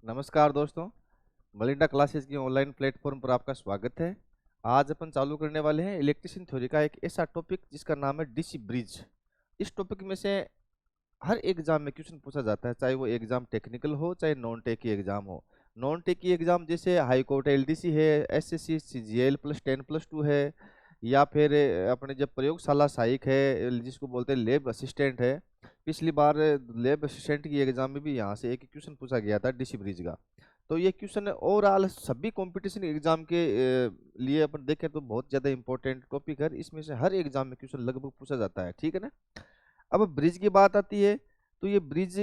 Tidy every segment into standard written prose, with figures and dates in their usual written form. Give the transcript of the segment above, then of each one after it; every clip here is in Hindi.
नमस्कार दोस्तों। मलिंडा क्लासेस की ऑनलाइन प्लेटफॉर्म पर आपका स्वागत है। आज अपन चालू करने वाले हैं इलेक्ट्रिशियन थ्योरी का एक ऐसा टॉपिक जिसका नाम है डीसी ब्रिज। इस टॉपिक में से हर एग्जाम में क्वेश्चन पूछा जाता है, चाहे वो एग्जाम टेक्निकल हो चाहे नॉन टेक की एग्जाम हो। नॉन टेक की एग्जाम जैसे हाई कोर्ट एलडीसी है, एसएससी सीजीएल प्लस 10+2 है, या फिर अपने जब प्रयोगशाला सहायक है जिसको बोलते हैं लैब असिस्टेंट है। पिछली बार लैब असिस्टेंट की एग्जाम में भी यहाँ से एक क्वेश्चन पूछा गया था डीसी ब्रिज का। तो ये क्वेश्चन ओवरऑल सभी कंपटीशन एग्जाम के लिए अपन देखें तो बहुत ज़्यादा इंपॉर्टेंट टॉपिक है। इसमें से हर एग्जाम में क्वेश्चन लगभग पूछा जाता है, ठीक है ना। अब ब्रिज की बात आती है तो ये ब्रिज,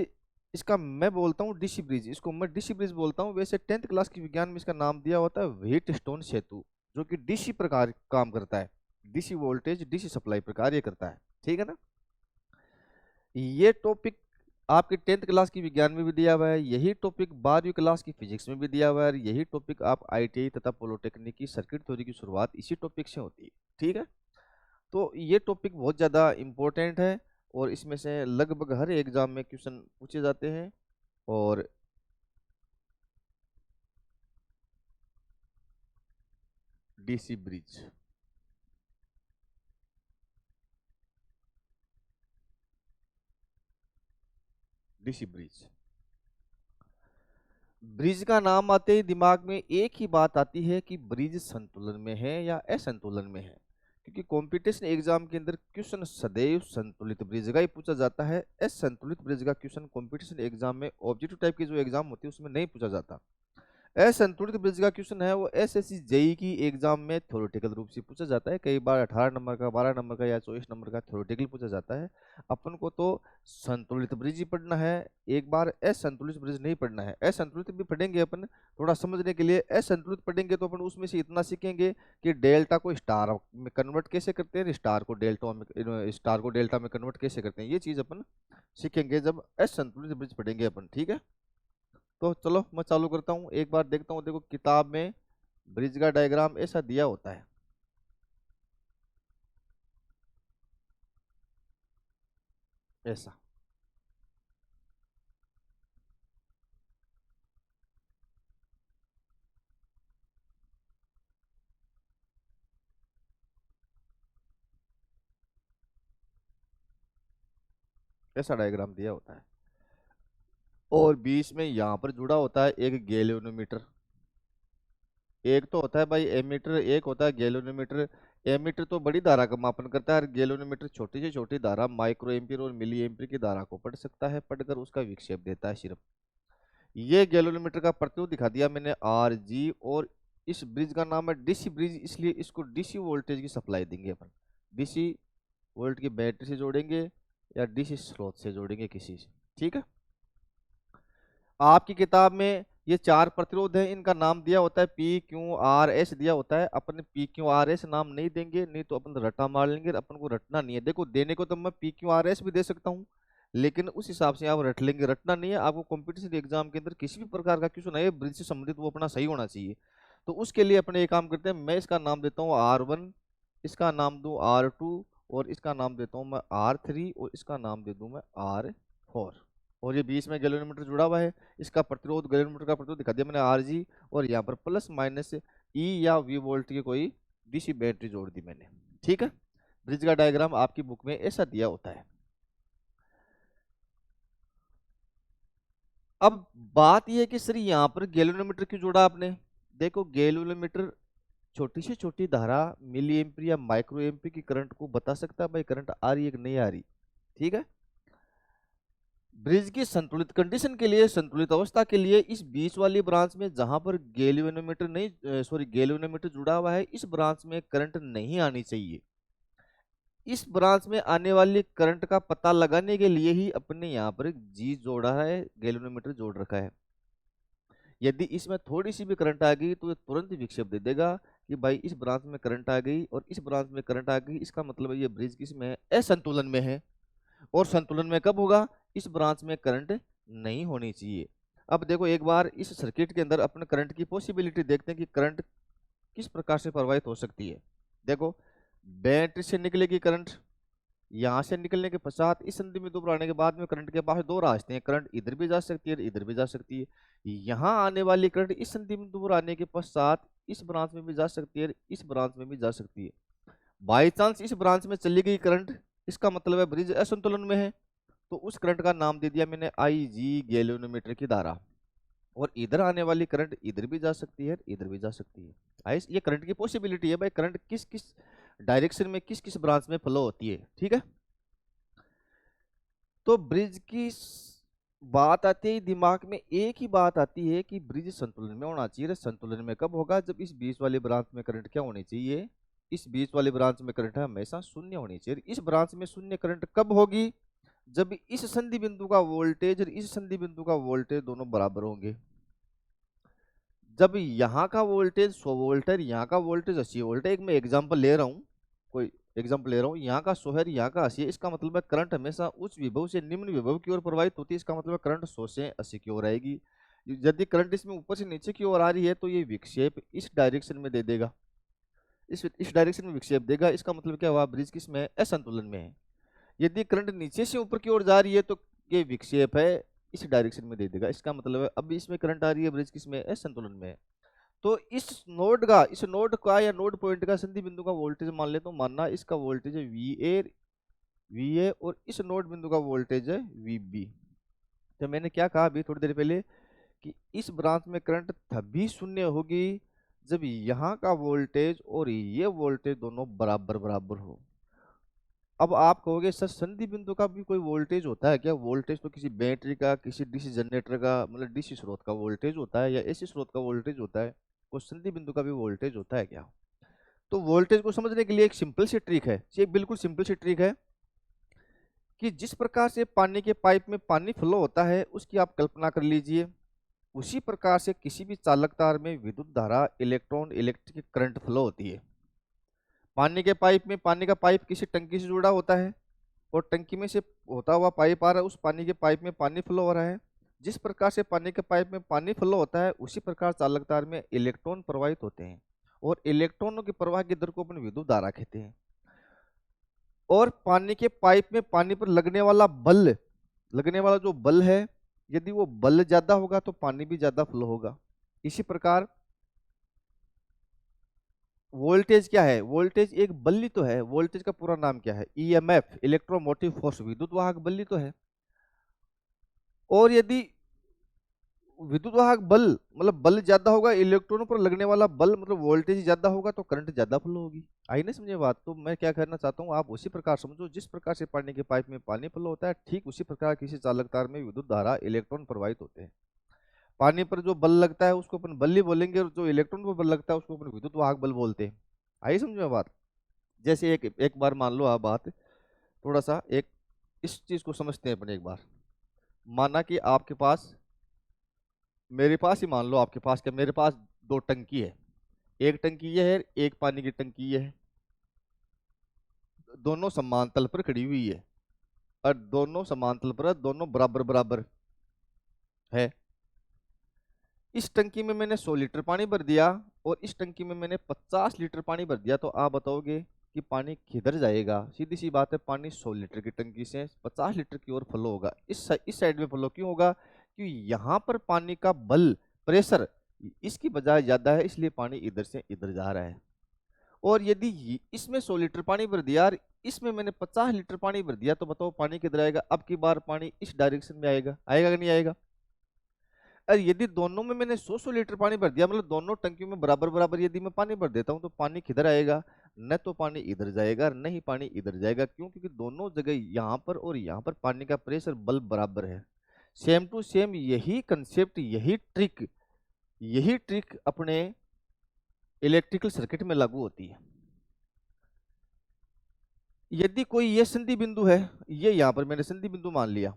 इसका मैं बोलता हूँ डीसी ब्रिज, इसको मैं डीसी ब्रिज बोलता हूँ। वैसे 10th क्लास की विज्ञान में इसका नाम दिया होता है व्हीट स्टोन सेतु, जो कि डीसी प्रकार काम करता है, डीसी वोल्टेज डीसी सप्लाई प्रकार ये करता है, ठीक है ना। ये टॉपिक आपके 10th क्लास की विज्ञान में भी दिया हुआ है, यही टॉपिक 12वीं क्लास की फिजिक्स में भी दिया हुआ है, यही टॉपिक आप आईटीआई तथा पॉलिटेक्निक की सर्किट थ्योरी की शुरुआत इसी टॉपिक से होती है, ठीक है। तो ये टॉपिक बहुत ज़्यादा इम्पोर्टेंट है और इसमें से लगभग हर एग्जाम में क्वेश्चन पूछे जाते हैं। और DC bridge, DC bridge, bridge का नाम आते ही दिमाग में एक ही बात आती है कि ब्रिज संतुलन में है या असंतुलन में है, क्योंकि कंपटीशन एग्जाम के अंदर क्वेश्चन सदैव संतुलित ब्रिज का ही पूछा जाता है। असंतुलित ब्रिज का क्वेश्चन कंपटीशन एग्जाम में ऑब्जेक्टिव टाइप की जो एग्जाम होती है उसमें नहीं पूछा जाता। असंतुलित ब्रिज का क्वेश्चन है वो एसएससी जेई की एग्जाम में थ्योरेटिकल रूप से पूछा जाता है, कई बार 18 नंबर का, 12 नंबर का या 24 नंबर का थ्योरेटिकल पूछा जाता है। अपन को तो संतुलित ब्रिज ही पढ़ना है, एक बार असंतुलित ब्रिज नहीं पढ़ना है। असंतुलित भी पढ़ेंगे अपन थोड़ा समझने के लिए, असंतुलित पढ़ेंगे तो अपन उसमें से इतना सीखेंगे कि डेल्टा को स्टार में कन्वर्ट कैसे करते हैं, स्टार को डेल्टा में कन्वर्ट कैसे करते हैं, ये चीज अपन सीखेंगे जब असंतुलित ब्रिज पढ़ेंगे अपन, ठीक है। तो चलो मैं चालू करता हूँ, एक बार देखता हूँ। देखो किताब में ब्रिज का डायग्राम ऐसा दिया होता है, ऐसा। ऐसा डायग्राम दिया होता है और बीच में यहाँ पर जुड़ा होता है एक गैल्वेनोमीटर। एक तो होता है भाई एमीटर, एक होता है गैल्वेनोमीटर। एमीटर तो बड़ी धारा का मापन करता है और गैल्वेनोमीटर छोटी से छोटी धारा माइक्रो एम्पीयर और मिली एम्पीयर की धारा को पढ़ सकता है, पढ़कर उसका विक्षेप देता है सिर्फ। ये गैल्वेनोमीटर का प्रतिरोध दिखा दिया मैंने आर जी, और इस ब्रिज का नाम है डीसी ब्रिज, इसलिए इसको डीसी वोल्टेज की सप्लाई देंगे अपन। डीसी वोल्ट की बैटरी से जोड़ेंगे या डीसी स्रोत से जोड़ेंगे किसी से, ठीक है। आपकी किताब में ये 4 प्रतिरोध हैं, इनका नाम दिया होता है पी क्यू आर एस दिया होता है। अपन पी क्यू आर एस नाम नहीं देंगे, नहीं तो अपन रट्टा मार लेंगे, अपन को रटना नहीं है। देखो देने को तो मैं पी क्यू आर एस भी दे सकता हूँ, लेकिन उस हिसाब से आप रट लेंगे, रटना नहीं है। आपको कंपटीशन एग्जाम के अंदर किसी भी प्रकार का क्वेश्चन है ब्रिज से संबंधित, वो अपना सही होना चाहिए। तो उसके लिए अपने एक काम करते हैं, मैं इसका नाम देता हूँ R1, इसका नाम दूं R2, और इसका नाम देता हूँ मैं R3, और इसका नाम दे दूं मैं R4। और ये बीच में गैल्वेनोमीटर जुड़ा हुआ है, इसका प्रतिरोध, गैल्वेनोमीटर का प्रतिरोध दिखा दिया मैंने RG, और यहाँ पर प्लस माइनस ई या वी वोल्ट की कोई डीसी बैटरी जोड़ दी मैंने, ठीक है। ब्रिज का डायग्राम आपकी बुक में ऐसा दिया होता है। अब बात यह है कि सर यहाँ पर गैल्वेनोमीटर क्यों जोड़ा आपने। देखो गैल्वेनोमीटर छोटी से छोटी धारा मिली एम्पीयर या माइक्रो एम्पीयर की करंट को बता सकता है, भाई करंट आ रही है कि नहीं आ रही, ठीक है। ब्रिज की संतुलित कंडीशन के लिए, संतुलित अवस्था के लिए, इस बीच वाली ब्रांच में जहां पर गैल्वेनोमीटर नहीं, सॉरी गैल्वेनोमीटर जुड़ा हुआ है, इस ब्रांच में करंट नहीं आनी चाहिए। इस ब्रांच में आने वाली करंट का पता लगाने के लिए ही अपने यहाँ पर एक जी जोड़ा है, गैल्वेनोमीटर जोड़ रखा है। यदि इसमें थोड़ी सी भी करंट आ गई तो ये तुरंत विक्षेप दे देगा कि भाई इस ब्रांच में करंट आ गई और इस ब्रांच में करंट आ गई, इसका मतलब है ये ब्रिज किस में है, असंतुलन में है। और संतुलन में कब होगा, इस ब्रांच में करंट नहीं होनी चाहिए। अब देखो एक बार इस सर्किट के अंदर अपने करंट की पॉसिबिलिटी देखते हैं कि करंट किस प्रकार से प्रवाहित हो सकती है। देखो बैटरी से निकलेगी करंट, यहाँ से निकलने के पश्चात इस संधि में दो आने के बाद में करंट के पास दो रास्ते हैं, करंट इधर भी जा सकती है इधर भी जा सकती है। यहाँ आने वाली करंट इस संधि बिंदु पर आने के पश्चात इस ब्रांच में भी जा सकती है, इस ब्रांच में भी जा सकती है। बाई चांस इस ब्रांच में चली गई करंट, इसका मतलब है ब्रिज असंतुलन में है, तो उस करंट का नाम दे दिया मैंने IG, गैल्वेनोमीटर की धारा। और इधर आने वाली करंट इधर भी जा सकती है, इधर भी जा सकती है। ये करंट की पॉसिबिलिटी है भाई, करंट किस किस डायरेक्शन में किस किस ब्रांच में फ्लो होती है, ठीक है। तो ब्रिज की बात आती है दिमाग में, एक ही बात आती है कि ब्रिज संतुलन में होना चाहिए। संतुलन में कब होगा? जब इस बीच वाली ब्रांच में करंट क्या होनी चाहिए? इस बीच वाली ब्रांच में करंट हमेशा शून्य होनी चाहिए। इस ब्रांच में शून्य करंट कब होगी? जब इस संधि बिंदु का वोल्टेज और इस संधि बिंदु का वोल्टेज दोनों बराबर होंगे। जब यहाँ का वोल्टेज 100 वोल्ट है, यहाँ का वोल्टेज 80 वोल्ट है, एक मैं एग्जांपल ले रहा हूँ, कोई एग्जांपल ले रहा हूँ, यहाँ का 100 है, यहाँ का 80 है, इसका मतलब है करंट हमेशा उच्च विभव से निम्न विभव की ओर प्रवाहित होती है। इसका मतलब है करंट 100 से 80 की ओर आएगी। यदि करंट इसमें ऊपर से नीचे की ओर आ रही है तो ये विक्षेप इस डायरेक्शन में दे देगा, इस डायरेक्शन में विक्षेप देगा। इसका मतलब क्या हुआ? ब्रिज किस में है? असंतुलन में है। यदि करंट नीचे से ऊपर की ओर जा रही है तो ये विक्षेप है इस डायरेक्शन में दे देगा। इसका मतलब है अब इसमें करंट आ रही है, ब्रिज किस में है? असंतुलन में है। तो इस नोड का या नोड पॉइंट का संधि बिंदु का वोल्टेज मान ले, तो मानना इसका वोल्टेज है VA और इस नोड बिंदु का वोल्टेज है VB। तो मैंने क्या कहा अभी थोड़ी देर पहले कि इस ब्रांच में करंट तभी शून्य होगी जब यहाँ का वोल्टेज और ये वोल्टेज दोनों बराबर बराबर हो। अब आप कहोगे सर संधि बिंदु का भी कोई वोल्टेज होता है क्या? वोल्टेज तो किसी बैटरी का, किसी डीसी जनरेटर का, मतलब डीसी स्रोत का वोल्टेज होता है या एसी स्रोत का वोल्टेज होता है। कोई संधि बिंदु का भी वोल्टेज होता है क्या? तो वोल्टेज को समझने के लिए एक सिंपल सी ट्रिक है, ये बिल्कुल सिंपल सी ट्रिक है कि जिस प्रकार से पानी के पाइप में पानी फ्लो होता है उसकी आप कल्पना कर लीजिए। उसी प्रकार से किसी भी चालक तार में विद्युत धारा, इलेक्ट्रॉन, इलेक्ट्रिक करंट फ्लो होती है। पानी के पाइप में, पानी का पाइप किसी टंकी से जुड़ा होता है और टंकी में से होता हुआ पाइप आ रहा है, उस पानी के पाइप में पानी फ्लो हो रहा है। जिस प्रकार से पानी के पाइप में पानी फ्लो होता है उसी प्रकार चालक तार में इलेक्ट्रॉन प्रवाहित होते हैं और इलेक्ट्रॉनों के प्रवाह की दर को अपन विद्युत धारा कहते हैं। और पानी के पाइप में पानी पर लगने वाला जो बल है, यदि वो बल ज्यादा होगा तो पानी भी ज्यादा फ्लो होगा। इसी प्रकार वोल्टेज क्या है? वोल्टेज एक बल्ली तो है, वोल्टेज का पूरा नाम क्या है? EMF, इलेक्ट्रोमोटिव फोर्स, विद्युत वाहक बल्ली तो है। और यदि विद्युत वाहक बल मतलब बल ज्यादा होगा, इलेक्ट्रॉनों पर लगने वाला बल मतलब वोल्टेज ज्यादा होगा, तो करंट ज्यादा फ्लो होगी। आई ना समझे बात? तो मैं क्या करना चाहता हूँ, आप उसी प्रकार समझो, जिस प्रकार से पानी के पाइप में पानी फ्लो होता है ठीक उसी प्रकार किसी चालक तार में विद्युत धारा, इलेक्ट्रॉन प्रवाहित होते हैं। पानी पर जो बल लगता है उसको अपन बल्ली बोलेंगे और जो इलेक्ट्रॉन पर बल लगता है उसको अपन विद्युत वाहक बल बोलते हैं। आई समझ में बात? जैसे एक बार मान लो आप बात, थोड़ा सा एक इस चीज को समझते हैं अपन एक बार। माना कि आपके पास, मेरे पास ही मान लो आपके पास, क्या मेरे पास दो टंकी है, एक टंकी ये है, एक पानी की टंकी ये है। दोनों समान तल पर खड़ी हुई है और दोनों समान तल पर, दोनों बराबर बराबर है। इस टंकी में मैंने 100 लीटर पानी भर दिया और इस टंकी में मैंने 50 लीटर पानी भर दिया, तो आप बताओगे कि पानी किधर जाएगा? सीधी सी बात है, पानी 100 लीटर की टंकी से 50 लीटर की ओर फ्लो होगा। इस साइड में फ्लो क्यों होगा? क्योंकि यहाँ पर पानी का बल, प्रेशर इसकी बजाय ज्यादा है, इसलिए पानी इधर से इधर जा रहा है। और यदि इसमें 100 लीटर पानी भर दिया और इसमें मैंने 50 लीटर पानी भर दिया, तो बताओ पानी किधर आएगा? अब की बार पानी इस डायरेक्शन में आएगा, आएगा कि नहीं आएगा? और यदि दोनों में मैंने 100 लीटर पानी भर दिया, मतलब दोनों टंकियों में बराबर बराबर यदि मैं पानी भर देता हूं, तो पानी किधर आएगा? न तो पानी इधर जाएगा, न ही पानी इधर जाएगा। क्यों? क्योंकि दोनों जगह यहाँ पर और यहाँ पर पानी का प्रेशर, बल बराबर है। सेम टू सेम यही कंसेप्ट, यही ट्रिक अपने इलेक्ट्रिकल सर्किट में लागू होती है। यदि कोई ये संधि बिंदु है, ये यहाँ पर मैंने संधि बिंदु मान लिया,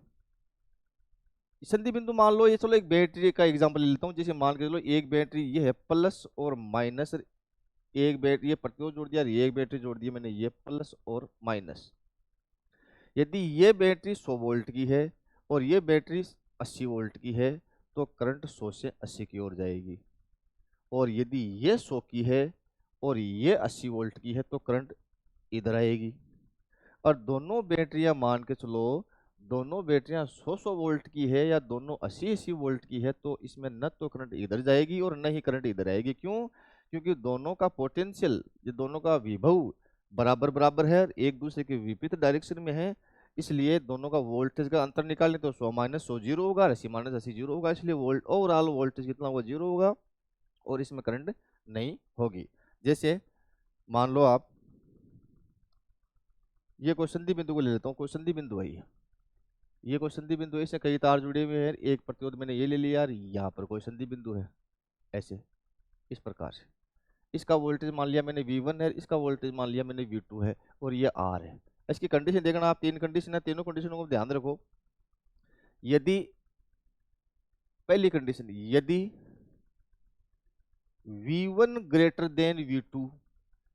संधि बिंदु मान लो, ये चलो एक बैटरी का एग्जांपल ले लेता हूँ। जैसे मान के चलो एक बैटरी ये है प्लस और माइनस, एक बैटरी ये प्रतिरोध जोड़ दिया, ये एक बैटरी जोड़ दी मैंने, ये प्लस और माइनस। यदि ये बैटरी 100 वोल्ट की है और ये बैटरी 80 वोल्ट की है, तो करंट 100 से 80 की ओर जाएगी। और यदि ये 100 की है और ये 80 वोल्ट की है, तो करंट इधर आएगी। और दोनों बैटरियां मान के चलो दोनों बैटरियां 100 वोल्ट की है या दोनों 80 वोल्ट की है, तो इसमें न तो करंट इधर जाएगी और न ही करंट इधर आएगी। क्यों? क्योंकि दोनों का पोटेंशियल, ये दोनों का विभव बराबर बराबर है, एक दूसरे के विपरीत डायरेक्शन में है। इसलिए दोनों का वोल्टेज का अंतर निकालें तो 100 माइनस 100 जीरो होगा, 80 माइनस 80 जीरो होगा। इसलिए वोल्ट ओवरऑल वोल्टेज कितना होगा? जीरो होगा, और इसमें करंट नहीं होगी। जैसे मान लो आप ये कोई संधि बिंदु को ले लेता हूँ, कोई संधि बिंदु है ये कोई संधि बिंदु है, इससे कई तार जुड़े हुए हैं, एक प्रतिरोध मैंने ये ले लिया यार, यहाँ पर कोई संधि बिंदु है, ऐसे इस प्रकार से। इसका वोल्टेज मान लिया मैंने V1 है, इसका वोल्टेज मान लिया मैंने V2 है, और ये R है। इसकी कंडीशन देखना आप, तीन कंडीशन है, तीनों कंडीशनों को ध्यान रखो। यदि पहली कंडीशन, यदि V1 ग्रेटर देन V2,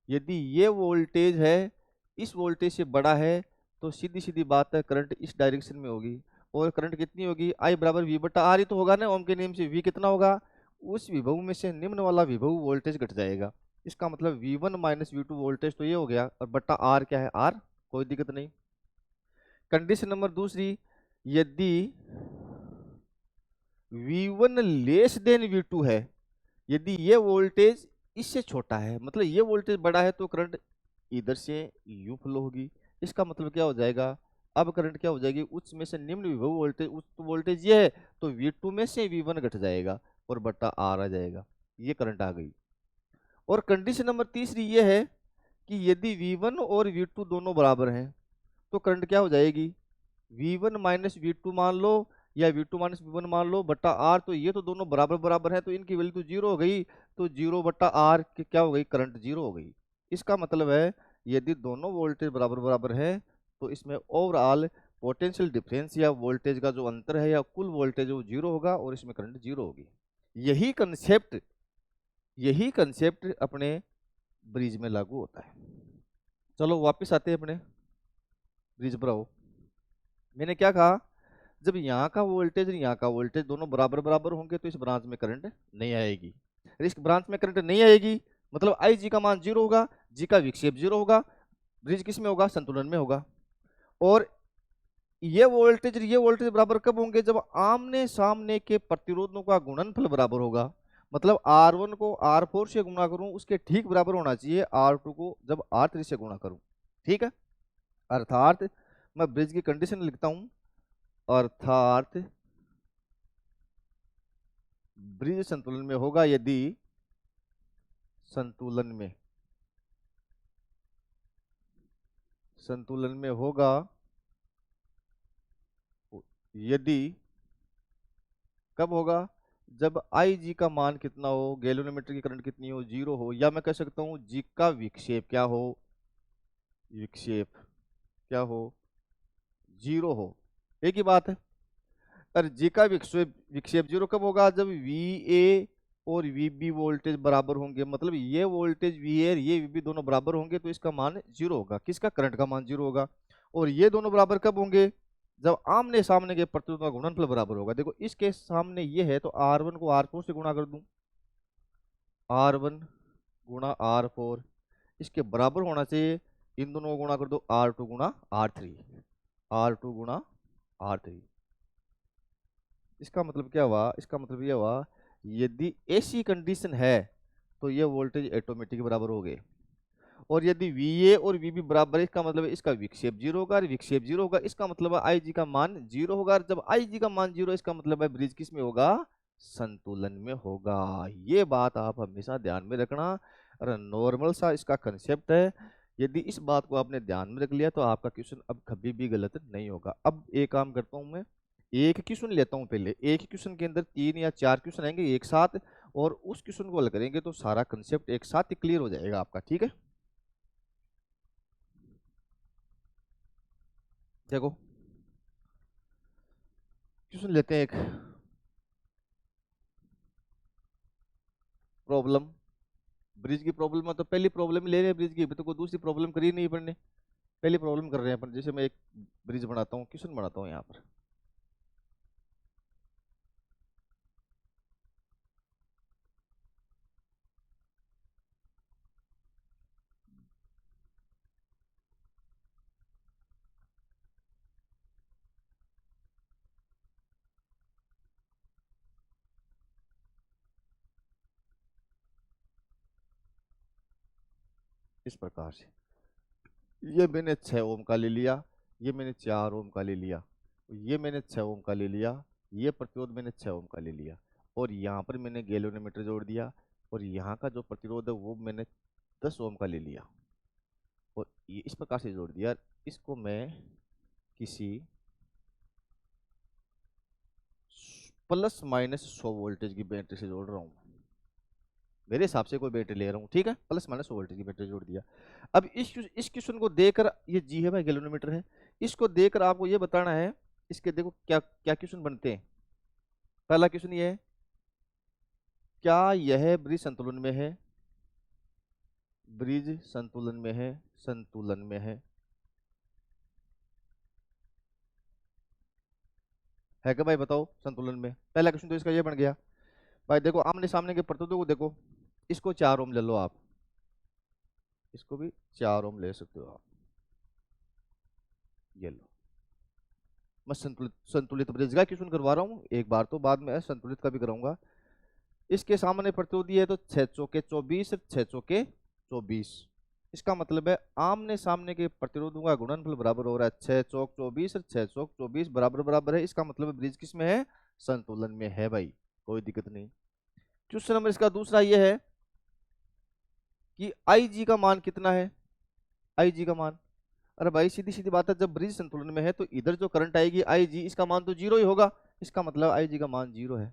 यदि ये वोल्टेज है इस वोल्टेज से बड़ा है, तो सीधी सीधी बात है करंट इस डायरेक्शन में होगी। और करंट कितनी होगी? I बराबर V बटा R ही तो होगा ना, ओम के नियम से। V कितना होगा? उस विभव में से निम्न वाला विभव वोल्टेज घट जाएगा। इसका मतलब V1 माइनस V2 वोल्टेज तो ये हो गया, और बटा R क्या है? R, कोई दिक्कत नहीं। कंडीशन नंबर दूसरी, यदि V1 लेस देन V2 है, यदि ये वोल्टेज इससे छोटा है, मतलब ये वोल्टेज बड़ा है, तो करंट इधर से यूं फ्लो होगी। इसका मतलब क्या हो जाएगा? अब करंट क्या हो जाएगी? उच्च में से निम्न विभव वोल्टेज, उच्च वोल्टेज ये है तो V2 में से V1 घट जाएगा और बटा R आ जाएगा। ये करंट आ गई। और कंडीशन नंबर तीसरी ये है कि यदि V1 और V2 दोनों बराबर हैं, तो करंट क्या हो जाएगी? V1 माइनस V2 मान लो, या V2 माइनस V1 मान लो, बटा R। तो ये तो दोनों बराबर बराबर है, तो इनकी वैल्यू तो जीरो हो गई, तो जीरो बटा R क्या हो गई? करंट जीरो हो गई। इसका मतलब है यदि दोनों वोल्टेज बराबर बराबर है, तो इसमें ओवरऑल पोटेंशियल डिफरेंस या वोल्टेज का जो अंतर है या कुल वोल्टेज वो जीरो होगा, और इसमें करंट जीरो होगी। यही कंसेप्ट अपने ब्रिज में लागू होता है। चलो वापिस आते हैं अपने ब्रिज पर आओ। मैंने क्या कहा? जब यहाँ का वोल्टेज और यहाँ का वोल्टेज दोनों बराबर बराबर होंगे, तो इस ब्रांच में करंट नहीं आएगी। इस ब्रांच में करंट नहीं आएगी, मतलब आई जी का मान जीरो होगा, जी का विक्षेप जीरो होगा, ब्रिज किस में होगा? संतुलन में होगा। और ये वोल्टेज बराबर कब होंगे? जब आमने सामने के प्रतिरोधों का गुणनफल बराबर होगा। मतलब R1 को R4 से गुणा करूं, उसके ठीक बराबर होना चाहिए R2 को जब R3 से गुणा करूं। ठीक है, अर्थात मैं ब्रिज की कंडीशन लिखता हूं, अर्थात ब्रिज संतुलन में होगा यदि संतुलन में होगा यदि कब होगा? जब आई जी का मान कितना हो, गैल्वेनोमीटर की करंट कितनी हो? जीरो हो, या मैं कह सकता हूं जी का विक्षेप क्या हो? विक्षेप क्या हो? जीरो हो। एक ही बात है। और जी का विक्षेप जीरो कब होगा? जब वी ए और वी बी वोल्टेज बराबर होंगे, मतलब ये वोल्टेज वी ए और ये वी बी दोनों बराबर होंगे, तो इसका मान जीरो होगा। किसका? करंट का मान जीरो होगा। और ये दोनों बराबर कब होंगे? जब आमने सामने के प्रतिरोध का गुणनफल बराबर होगा। देखो इसके सामने ये है, तो R1 को R4 से गुणा कर दूं, R1 गुणा R4, इसके बराबर होना चाहिए। इन दोनों को गुणा कर दो, R2 गुणा R3, R2 गुणा R3। इसका मतलब क्या हुआ? इसका मतलब ये हुआ यदि ऐसी कंडीशन है तो ये वोल्टेज ऑटोमेटिक बराबर हो गए। और यदि VA और VB बराबर है, इसका मतलब है इसका विक्षेप जीरो होगा, और विक्षेप जीरो होगा, इसका मतलब है IG का मान जीरो होगा। और जब IG का मान जीरो, इसका मतलब है ब्रिज किस में होगा? संतुलन में होगा। ये बात आप हमेशा ध्यान में रखना। और नॉर्मल सा इसका कंसेप्ट है। यदि इस बात को आपने ध्यान में रख लिया, तो आपका क्वेश्चन अब कभी भी गलत नहीं होगा। अब एक काम करता हूं, मैं एक क्वेश्चन लेता हूं पहले। एक क्वेश्चन के अंदर 3 या 4 क्वेश्चन आएंगे एक साथ, और उस क्वेश्चन को हल करेंगे तो सारा कंसेप्ट एक साथ ही क्लियर हो जाएगा आपका। ठीक है, देखो क्वेश्चन लेते हैं एक। प्रॉब्लम, ब्रिज की प्रॉब्लम है, तो पहली प्रॉब्लम ले रहे हैं ब्रिज की, अभी तो कोई दूसरी प्रॉब्लम करी नहीं पढ़ने, पहली प्रॉब्लम कर रहे हैं अपन। जैसे मैं एक ब्रिज बनाता हूँ, क्वेश्चन बनाता हूँ यहाँ पर। इस प्रकार से। ये मैंने 6 ओम का ले लिया, ये मैंने 4 ओम का ले लिया, ये मैंने 6 ओम का ले लिया, ये प्रतिरोध मैंने 6 ओम का ले लिया, और यहाँ पर मैंने गैल्वेनोमीटर जोड़ दिया, और यहाँ का जो प्रतिरोध है वो मैंने 10 ओम का ले लिया, और ये इस प्रकार से जोड़ दिया। इसको मैं किसी प्लस माइनस 100 वोल्टेज की बैटरी से जोड़ रहा हूँ, मेरे हिसाब से कोई बैटरी ले रहा हूँ, ठीक है, प्लस माइनस 100 वोल्टेज की बैटरी जोड़ दिया। अब इस क्वेश्चन को देकर, ये जी है भाई, गैल्वेनोमीटर है, इसको देकर आपको ये बताना है, इसके देखो क्या क्या क्वेश्चन बनते हैं। पहला क्वेश्चन ये है, क्या यह ब्रिज संतुलन में है? ब्रिज संतुलन में है, संतुलन में है क्या भाई, बताओ संतुलन में। पहला क्वेश्चन तो इसका ये बन गया भाई। देखो आमने सामने के प्रतिरोधों को देखो, इसको 4 ओम ले लो आप, इसको भी 4 ओम ले सकते हो आप, ये लो। मैं संतुलित संतुलित ब्रिज का क्वेश्चन करवा रहा हूँ एक बार, तो बाद में संतुलित का भी कराऊंगा। इसके सामने प्रतिरोधी है तो 6 चौके 24, 6 चौके 24। इसका मतलब है आमने सामने के प्रतिरोधों का गुणनफल बराबर हो रहा है 6 चौक 24, 6 चौक 24 बराबर बराबर है। इसका मतलब है ब्रिज किस में है? संतुलन में है भाई, कोई दिक्कत नहीं। क्वेश्चन नंबर इसका दूसरा यह है कि आई जी का मान कितना है? आई जी का मान, अरे भाई सीधी सीधी बात है, जब ब्रिज संतुलन में है तो इधर जो करंट आएगी आई जी, इसका मान तो जीरो ही होगा, इसका मतलब आई जी का मान जीरो है।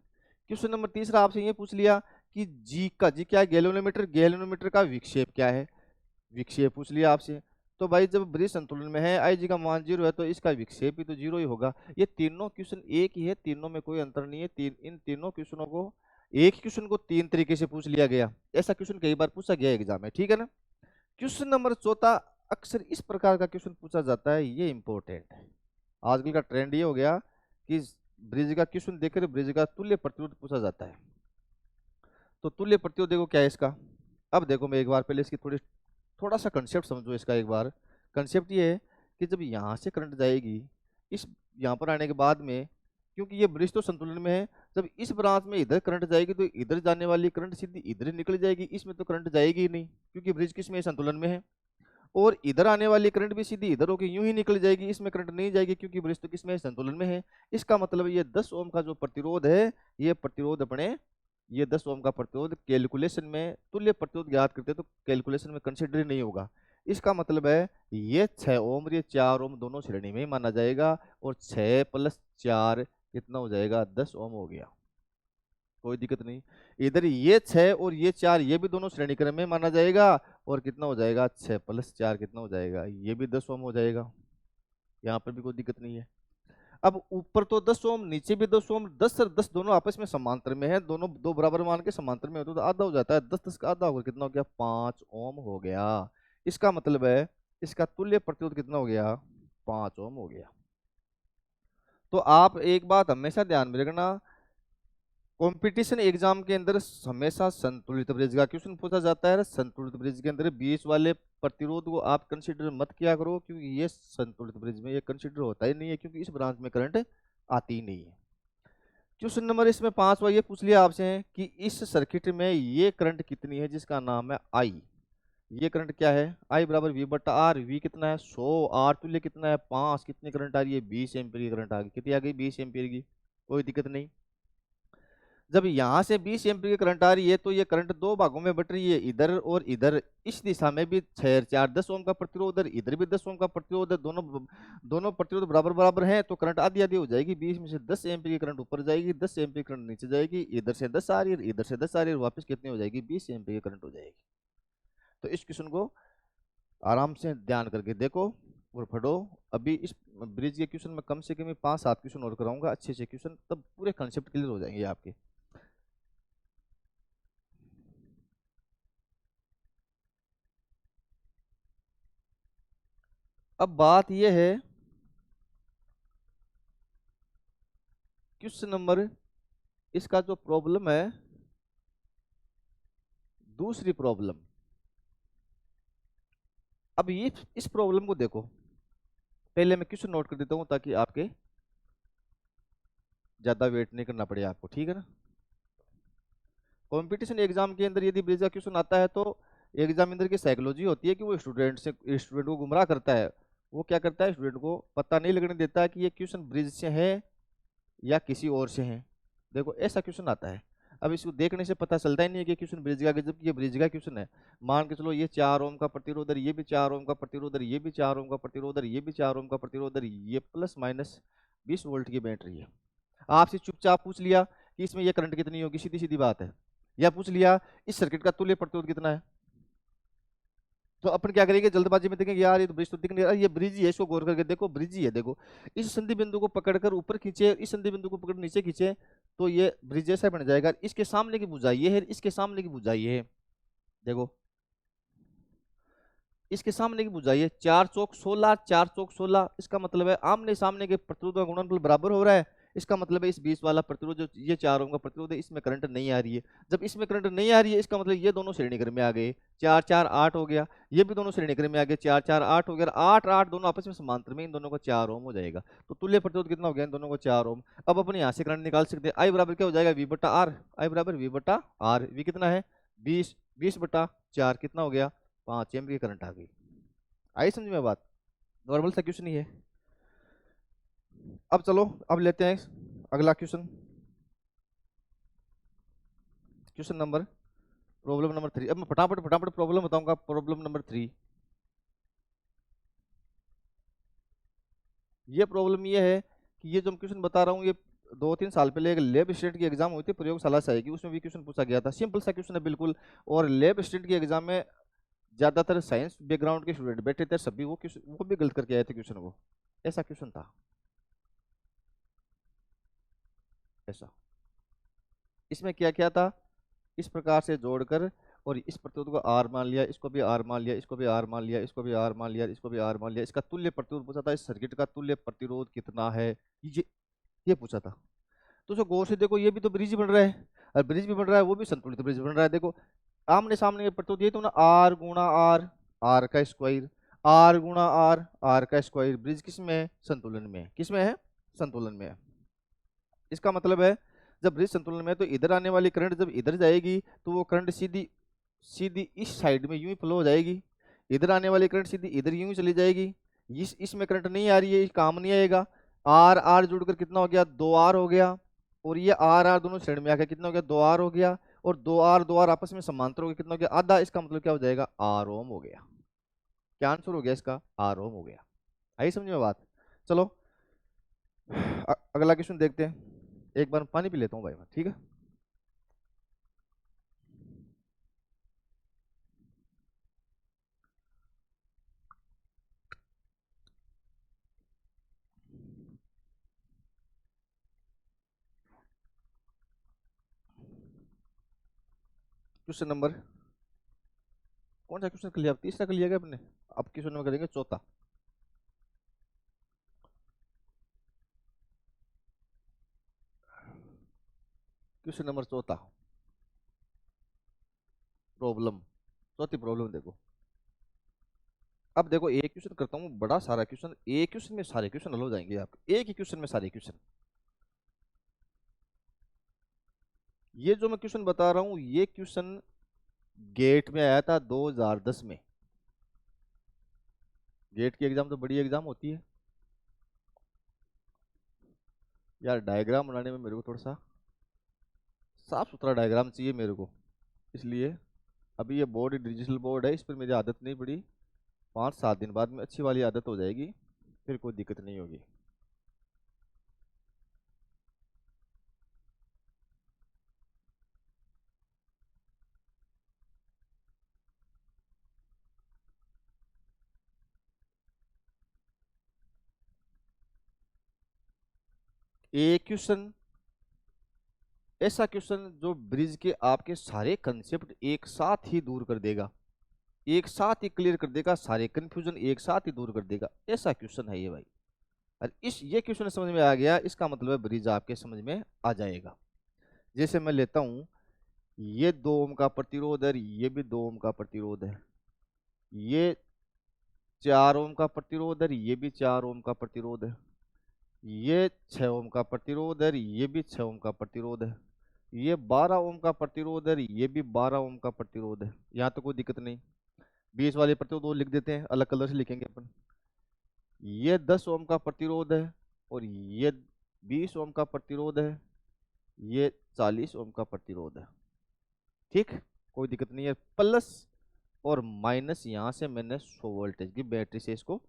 क्वेश्चन नंबर तीसरा आपसे ये पूछ लिया कि जी का, जी क्या है? गैल्वेनोमीटर, गैल्वेनोमीटर का विक्षेप क्या है? विक्षेप पूछ लिया आपसे। तो भाई जब ब्रिज संतुलन में है, आई जी का मान जीरो है, तो इसका विक्षेप भी तो जीरो ही होगा। ये तीनों क्वेश्चन एक ही है, तीनों में कोई अंतर नहीं है। इन तीनों क्वेश्चनों को, एक क्वेश्चन को 3 तरीके से पूछ लिया गया, ऐसा क्वेश्चन कई बार पूछा गया एग्जाम में, ठीक है ना। क्वेश्चन नंबर चौथा, अक्सर इस प्रकार का क्वेश्चन पूछा जाता है, ये इंपॉर्टेंट है। आजकल का ट्रेंड ये हो गया कि ब्रिज का क्वेश्चन देकर ब्रिज का तुल्य प्रतिरोध पूछा जाता है। तो तुल्य प्रतिरोध देखो क्या है इसका। अब देखो मैं एक बार पहले इसकी थोड़ा सा कंसेप्ट समझो इसका एक बार। कंसेप्ट ये है कि जब यहाँ से करंट जाएगी, इस यहाँ पर आने के बाद में, क्योंकि ये ब्रिज तो संतुलन में है, जब इस ब्रांच में इधर करंट जाएगी तो इधर जाने वाली करंट सीधी इधर ही निकल जाएगी, इसमें तो करंट जाएगी ही नहीं, क्योंकि ब्रिज किस में है? संतुलन में है। और इधर आने वाली करंट भी सीधी इधर होकर यूं ही निकल जाएगी, इसमें करंट नहीं जाएगी, क्योंकि ब्रिज तो किस में है? संतुलन में है। इसका मतलब ये 10 ओम का जो प्रतिरोध है, ये प्रतिरोध अपने, ये 10 ओम का प्रतिरोध कैलकुलेशन में तुल्य प्रतिरोध ज्ञात करते हैं तो कैलकुलेशन में कंसिडर नहीं होगा। इसका मतलब है ये 6 ओम और ये 4 ओम दोनों श्रेणी में ही माना जाएगा, और 6 + 4 कितना हो जाएगा? 10 ओम हो गया, कोई दिक्कत नहीं। इधर ये 6 और ये 4 ये भी दोनों श्रेणी क्रम में माना जाएगा, और कितना हो जाएगा? 6 + 4 कितना हो जाएगा? ये भी 10 ओम हो जाएगा, यहाँ पर भी कोई दिक्कत नहीं है। अब ऊपर तो 10 ओम, नीचे भी 10 ओम, 10 और 10 दोनों आपस में समांतर में है, दोनों दो बराबर मान के समांतर में होते तो आधा हो जाता है, 10 10 का आधा होगा, कितना हो गया? 5 ओम हो गया। इसका मतलब है इसका तुल्य प्रतिरोध कितना हो गया? 5 ओम हो गया। तो आप एक बात हमेशा ध्यान में रखना, कंपटीशन एग्जाम के अंदर हमेशा संतुलित ब्रिज का क्वेश्चन पूछा जाता है। संतुलित ब्रिज के अंदर 20 वाले प्रतिरोध को आप कंसीडर मत किया करो, क्योंकि ये संतुलित ब्रिज में ये कंसीडर होता ही नहीं है, क्योंकि इस ब्रांच में करंट आती ही नहीं है। क्वेश्चन नंबर इसमें 5वां ये पूछ लिया आपसे कि इस सर्किट में ये करंट कितनी है, जिसका नाम है आई। ये करंट क्या है? आई बराबर V/R। वी कितना है? 100। आर तुल्य कितना है? 5। कितनी करंट आ रही है? 20 एम्पीयर की करंट आ गई। कितनी आ गई? 20 एम्पीयर की, कोई दिक्कत नहीं। जब यहाँ से 20 एम्पीयर की करंट आ रही है तो ये करंट दो भागों में बट रही है, इधर और इधर। इस दिशा में भी 6 4 10 ओम का प्रतिरोध है, इधर भी 10 ओम का प्रतिरोध है, दोनों प्रतिरोध बराबर बराबर हैं, तो करंट आधी आधी हो जाएगी। 20 में से 10 एम्पीयर की करंट ऊपर जाएगी, 10 एम्पीयर करंट नीचे जाएगी, इधर से 10 आ रही है, इधर से 10 आ रही है, वापस कितनी हो जाएगी? 20 एम्पीयर की करंट हो जाएगी। तो इस क्वेश्चन को आराम से ध्यान करके देखो और पढ़ो। अभी इस ब्रिज के क्वेश्चन में कम से कम 5 7 क्वेश्चन और कराऊंगा, अच्छे अच्छे क्वेश्चन, तब पूरे कंसेप्ट क्लियर हो जाएंगे आपके। अब बात यह है, क्वेश्चन नंबर इसका जो प्रॉब्लम है, दूसरी प्रॉब्लम। अब ये इस प्रॉब्लम को देखो, पहले मैं क्वेश्चन नोट कर देता हूं ताकि आपके ज्यादा वेट नहीं करना पड़े आपको, ठीक है ना। कंपटीशन एग्जाम के अंदर यदि ब्रिज का क्वेश्चन आता है तो एग्जामिनर की साइकोलॉजी होती है कि वो स्टूडेंट को गुमराह करता है। वो क्या करता है, स्टूडेंट को पता नहीं लगने देता है कि ये क्वेश्चन ब्रिज से है या किसी और से है। देखो ऐसा क्वेश्चन आता है, अब इसको देखने से पता चलता ही नहीं है कि क्वेश्चन ब्रिज का, जबकि ये ब्रिज का क्वेश्चन है। मान के चलो ये 4 ओम का प्रतिरोध, ये भी 4 ओम का प्रतिरोध, ये भी 4 ओम का प्रतिरोध, ये भी 4 ओम का प्रतिरोध, ये प्लस माइनस 20 वोल्ट की बैटरी है। आपसे चुपचाप पूछ लिया कि इसमें ये करंट कितनी होगी, सीधी सीधी बात है। या पूछ लिया इस सर्किट का तुल्य प्रतिरोध कितना है, तो अपन क्या करेंगे, जल्दबाजी में देखेंगे यार ये तो ब्रिज तो दिख नहीं रहा, ये ब्रिज ही है, इसको गौर करके देखो ब्रिज ही है। देखो इस संधि बिंदु को पकड़कर ऊपर खींचे, इस संधि बिंदु को पकड़ नीचे खींचे, तो ये ब्रिज जैसा बन जाएगा। इसके सामने की भुजा ये है, इसके सामने की भुजा ये है। देखो इसके सामने की भुजा ये 4 चौक 16, 4 चौक 16, इसका मतलब है आमने सामने के प्रतिरोध का गुणनफल बराबर हो रहा है। इसका मतलब है इस 20 वाला प्रतिरोध जो ये 4 ओम का प्रतिरोध है, इसमें करंट नहीं आ रही है। जब इसमें करंट नहीं आ रही है, इसका मतलब ये दोनों श्रेणी क्रम में आ गए, 4 4 8 हो गया, ये भी दोनों श्रेणी क्रम में आ गए, 4 4 8 हो गया, 8 8 दोनों आपस में समांतर में, इन दोनों का 4 ओम हो जाएगा। तो तुल्य प्रतिरोध कितना हो गया, इन दोनों का 4 ओम। अब अपन यहाँ से करंट निकाल सकते हैं, आई बराबर क्या हो जाएगा, वी बटा आर। आई बराबर वी बटा आर, वी कितना है 20, 20 बटा 4 कितना हो गया 5 एम्पीयर की करंट आ गई। आई समझ में बात, नॉर्मल सा क्वेश्चन ही है। अब चलो अब लेते हैं अगला question, question number problem number 3। अब मैं फटाफट फटाफट प्रॉब्लम बताऊंगा। प्रॉब्लम नंबर 3, ये प्रॉब्लम ये है कि ये जो क्वेश्चन बता रहा हूँ ये 2-3 साल पहले एक लैब स्टूडेंट की एग्जाम हुई थी, प्रयोगशाला से आएगी, उसमें भी क्वेश्चन पूछा गया था। सिंपल सा क्वेश्चन है बिल्कुल, और लैब स्टूडेंट की एग्जाम में ज्यादातर साइंस बैकग्राउंड के स्टूडेंट बैठे थे, सभी वो भी गलत करके आए थे क्वेश्चन को। ऐसा क्वेश्चन था, ऐसा। इसमें क्या क्या था, इस प्रकार से जोड़कर और इस प्रतिरोध को आर मान लिया, इसको भी आर मान लिया, इसको भी आर मान लिया, इसको भी आर मान लिया, इसको भी आर मान लिया, इसका तुल्य प्रतिरोध पूछा था, इस सर्किट का तुल्य प्रतिरोध कितना है, ये पूछा था। तो जो गौर से देखो, ये भी तो ब्रिज बन रहा है, और ब्रिज भी बन रहा है, वो भी संतुलित ब्रिज बन रहा है। देखो आमने सामने के प्रतिरोध ये तो ना, आर गुणा आर, आर का स्क्वायर, आर गुणा आर, आर का स्क्वायर। ब्रिज किस में है, संतुलन में। किस में है, संतुलन में है। इसका मतलब है जब ब्रिज संतुलन में है तो इधर आने वाली करंट जब इधर जाएगी तो वो करंट सीधी सीधी इस साइड में यूं ही फ्लो हो जाएगी, इधर आने वाली करंट सीधी इधर यूं ही चली जाएगी। इसमें करंट नहीं आ रही है, काम नहीं आएगा। आर आर जुड़कर कितना हो गया, 2R हो गया, और ये आर आर दोनों श्रेणी में आकर कितना हो गया, 2R हो गया, और 2R आपस में समांतर हो गया, कितना हो गया, आधा। इसका मतलब क्या हो जाएगा, आर ओम हो गया। क्या आंसर हो गया इसका, आर ओम हो गया। आई समझ में बात। चलो अगला क्वेश्चन देखते हैं। एक बार पानी पी लेता हूँ भाई मैं, ठीक है। क्वेश्चन नंबर, कौन सा क्वेश्चन कर लिया, अब तीसरा कर लिया क्या आपने। अब क्वेश्चन नंबर करेंगे चौथा। क्वेश्चन नंबर चौथा, प्रॉब्लम, चौथी प्रॉब्लम देखो। अब देखो एक क्वेश्चन करता हूँ, बड़ा सारा क्वेश्चन, एक क्वेश्चन में सारे क्वेश्चन हल हो जाएंगे आपके, एक ही क्वेश्चन में सारे क्वेश्चन। ये जो मैं क्वेश्चन बता रहा हूँ ये क्वेश्चन गेट में आया था 2010 में। गेट की एग्जाम तो बड़ी एग्जाम होती है यार, डायग्राम बनाने में मेरे को थोड़ा सा साफ सुथरा डायग्राम चाहिए मेरे को, इसलिए अभी ये बोर्ड डिजिटल बोर्ड है, इस पर मेरी आदत नहीं पड़ी। 5-7 दिन बाद में अच्छी वाली आदत हो जाएगी, फिर कोई दिक्कत नहीं होगी। एक क्वेश्चन, ऐसा क्वेश्चन जो ब्रिज के आपके सारे कंसेप्ट एक साथ ही दूर कर देगा, एक साथ ही क्लियर कर देगा, सारे कंफ्यूजन एक साथ ही दूर कर देगा, ऐसा क्वेश्चन है ये भाई। और ये क्वेश्चन समझ में आ गया, इसका मतलब है ब्रिज आपके समझ में आ जाएगा। जैसे मैं लेता हूं, ये 2 ओम का प्रतिरोध है, ये भी 2 ओम का प्रतिरोध है, ये 4 ओम का प्रतिरोध है, ये भी 4 ओम का प्रतिरोध है, ये 6 ओम का प्रतिरोध है, ये भी 6 ओम का प्रतिरोध है, ये 12 ओम का प्रतिरोध है, ये भी 12 ओम का प्रतिरोध है, यहाँ तो कोई दिक्कत नहीं। 20 वाले प्रतिरोध वो लिख देते हैं, अलग कलर से लिखेंगे अपन। ये 10 ओम का प्रतिरोध है और ये 20 ओम का प्रतिरोध है, ये 40 ओम का प्रतिरोध है। ठीक, कोई दिक्कत नहीं है। प्लस और माइनस यहाँ से मैंने 100 वोल्टेज की बैटरी से इसको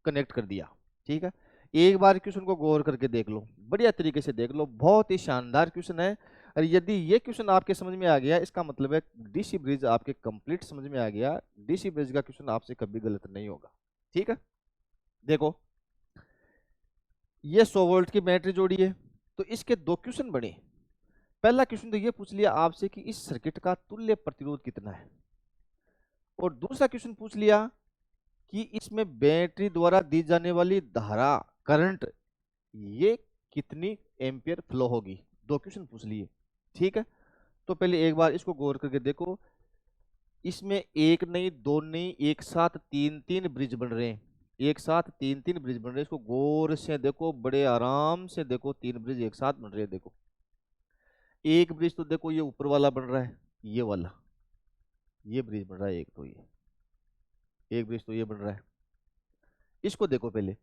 कनेक्ट कर दिया। ठीक है, एक बार क्वेश्चन को गौर करके देख लो, बढ़िया तरीके से देख लो, बहुत ही शानदार क्वेश्चन है। और यदि ये क्वेश्चन आपके समझ में आ गया, इसका मतलब है डीसी ब्रिज आपके कंप्लीट समझ में आ गया। डीसी ब्रिज का क्वेश्चन आपसे कभी गलत नहीं होगा। ठीक है, देखो ये 100 वोल्ट की बैटरी जोड़ी है, तो इसके दो क्वेश्चन बने। पहला क्वेश्चन तो ये पूछ लिया आपसे कि इस सर्किट का तुल्य प्रतिरोध कितना है, और दूसरा क्वेश्चन पूछ लिया कि इसमें बैटरी द्वारा दी जाने वाली धारा करंट ये कितनी एम्पियर फ्लो होगी। दो क्वेश्चन पूछ लिए। ठीक है, तो पहले एक बार इसको गौर करके देखो, इसमें एक नहीं दो नहीं, एक साथ तीन तीन ब्रिज बन रहे हैं, एक साथ तीन तीन ब्रिज बन रहे हैं। इसको गौर से देखो, बड़े आराम से देखो, तीन ब्रिज एक साथ बन रहे हैं। देखो एक ब्रिज तो देखो ये ऊपर वाला बन रहा है, ये वाला, ये ब्रिज बन रहा है एक, तो ये एक ब्रिज तो ये बन रहा है। इसको देखो पहले,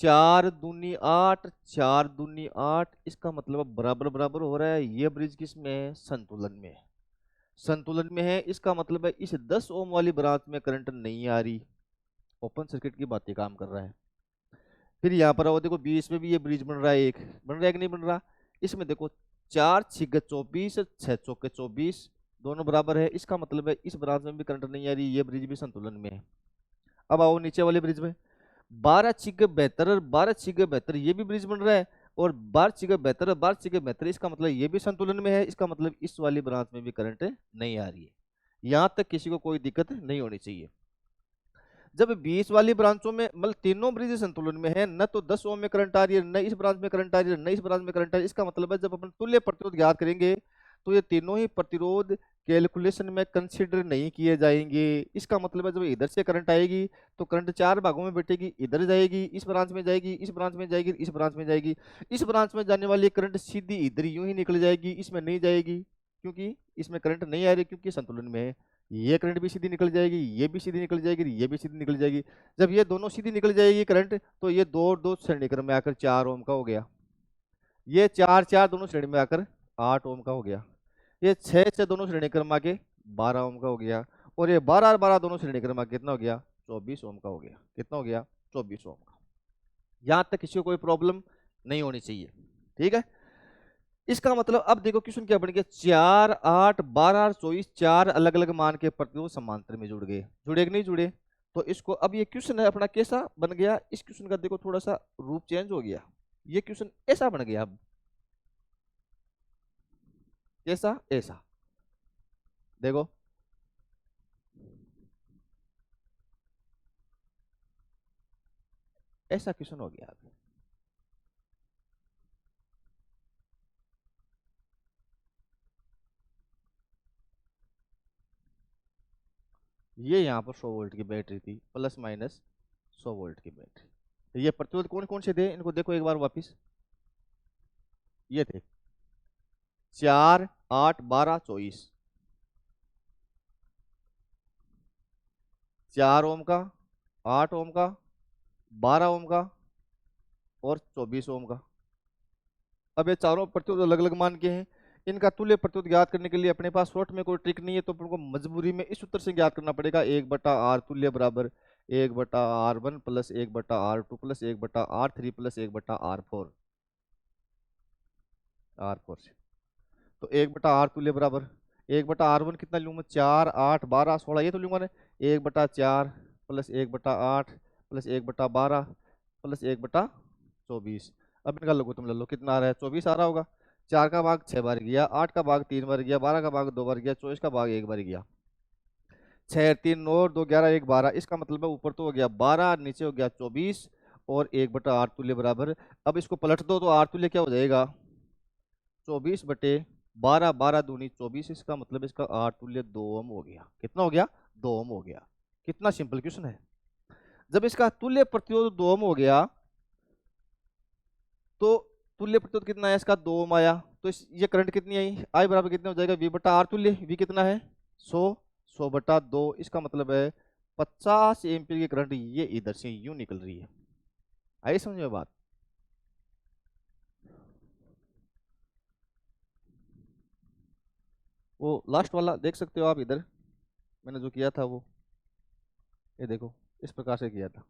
4 दूनी 8, 4 दूनी 8, इसका मतलब बराबर बराबर हो रहा है। ये ब्रिज किस में है, संतुलन में है, संतुलन में है। इसका मतलब है इस 10 ओम वाली ब्रांच में करंट नहीं आ रही, ओपन सर्किट की बातें काम कर रहा है। फिर यहाँ पर आओ, देखो 20 में भी ये ब्रिज बन रहा है, एक बन रहा है कि नहीं बन रहा। इसमें देखो 4 6 24, 6 चौके 24, दोनों बराबर है। इसका मतलब है इस ब्रांच में भी करंट नहीं आ रही, ये ब्रिज भी संतुलन में है। अब आओ नीचे वाले ब्रिज में, 12 6 72 और 12 6 72, ये भी ब्रिज बन रहा है, और 12 6 72 और 12 6 72, इसका मतलब ये भी संतुलन में है। इसका मतलब इस वाली ब्रांच में भी करंट नहीं आ रही है। यहां तक किसी को कोई दिक्कत नहीं होनी चाहिए। जब 20 वाली ब्रांचों में मतलब तीनों ब्रिज संतुलन में है, न तो 10 ओम में करंट आ रही है, न इस ब्रांच में करंट आ रही है, न इस ब्रांच में करंट आ रही है। इसका मतलब है जब अपन तुल्य प्रतिरोध ज्ञात करेंगे तो ये तीनों ही प्रतिरोध कैलकुलेशन में कंसीडर नहीं किए जाएंगे। इसका मतलब है जब इधर से करंट आएगी तो करंट 4 भागों में बटेगी, इधर जाएगी, इस ब्रांच में जाएगी, इस ब्रांच में जाएगी, इस ब्रांच में जाएगी। इस ब्रांच में जाने वाली करंट सीधी इधर यूं ही निकल जाएगी, इसमें नहीं जाएगी, क्योंकि इसमें करंट नहीं आ रही, क्योंकि संतुलन में है। ये करंट भी सीधी निकल जाएगी, ये भी सीधी निकल जाएगी, ये भी सीधी निकल जाएगी। जब ये दोनों सीधी निकल जाएगी करंट, तो ये दो और दो श्रेणी क्रम में आकर 4 ओम का हो गया। ये 4 4 दोनों श्रेणी में आकर 8 ओम का हो गया। ये 6 से दोनों श्रेणी क्रम आके 12 ओम का हो गया। और ये 12 और 12 दोनों श्रेणी क्रम आके कितना हो गया, 24 ओम का हो गया। कितना हो गया, 24 ओम का। यहां तक किसी को कोई प्रॉब्लम नहीं होनी चाहिए। ठीक है, इसका मतलब अब देखो क्वेश्चन क्या बन गया, 4 8 12 और 24, 4 अलग अलग मान के प्रतिरोध समांतर में जुड़ गए। जुड़े कि नहीं जुड़े। तो इसको अब ये क्वेश्चन है अपना कैसा बन गया, इस क्वेश्चन का देखो थोड़ा सा रूप चेंज हो गया। ये क्वेश्चन ऐसा बन गया, अब कैसा, ऐसा देखो, ऐसा क्वेश्चन हो गया। अब ये यहाँ पर 100 वोल्ट की बैटरी थी, प्लस माइनस 100 वोल्ट की बैटरी। तो ये प्रतिरोध कौन कौन से थे, इनको देखो एक बार वापिस। ये थे 4 8 12 24, 4 ओम का, 8 ओम का, 12 ओम का और 24 ओम का। अब ये चारों प्रतिरोध अलग अलग मान के हैं। इनका तुल्य प्रतिरोध ज्ञात करने के लिए अपने पास शॉर्ट में कोई ट्रिक नहीं है, तो अपन को मजबूरी में इस सूत्र से ज्ञात करना पड़ेगा, 1/R तुल्य बराबर 1/R1 plus 1/R2 plus 1/R3 plus 1/R4। R4 से तो 1/R तुल्य बराबर 1/R1 कितना लूंगा, 4 8 12 16, ये तो लूंगा ना, 1/4 प्लस 1/8 प्लस 1/12 प्लस 1/24। अब इनका लोगो तुम ले लो, कितना आ रहा है, 24 आ रहा होगा। 4 का भाग 6 बार गया, 8 का भाग 3 बार गया, 12 का भाग 2 बार गया, 24 का भाग 1 बार गया। 6 3 9 2 11 1 12, इसका मतलब है ऊपर तो हो गया 12, नीचे हो गया 24 और 1/R तुल्य बराबर। अब इसको पलट दो तो R तुल्य क्या हो जाएगा, 24/12, 12 दूनी 24, इसका मतलब इसका R तुल्य 2 ओम हो गया। कितना हो गया, 2 ओम हो गया। कितना सिंपल क्वेश्चन है। जब इसका तुल्य प्रतिरोध 2 ओम हो गया तो तुल्य प्रतिरोध कितना है इसका, 2 ओम आया। तो ये करंट कितनी आई, आई बराबर कितना हो जाएगा, वी बटा आर तुल्य। वी कितना है 100, 100/2। इसका मतलब है 50 एम्पीयर की करंट ये इधर से यूं निकल रही है। आई समझ में बात। वो लास्ट वाला देख सकते हो आप इधर, मैंने जो किया था वो, ये देखो इस प्रकार से किया था।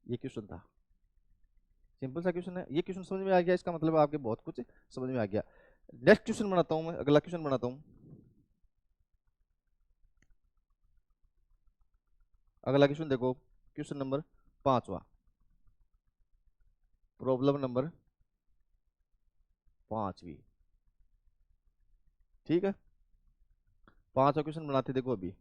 ये क्वेश्चन था, सिंपल सा क्वेश्चन है। ये क्वेश्चन समझ में आ गया, इसका मतलब आपके बहुत कुछ समझ में आ गया। नेक्स्ट क्वेश्चन बनाता हूं मैं, अगला क्वेश्चन बनाता हूं। अगला क्वेश्चन देखो, क्वेश्चन नंबर 5वां, प्रॉब्लम नंबर 5वीं। ठीक है, 5वां क्वेश्चन बनाते देखो अभी।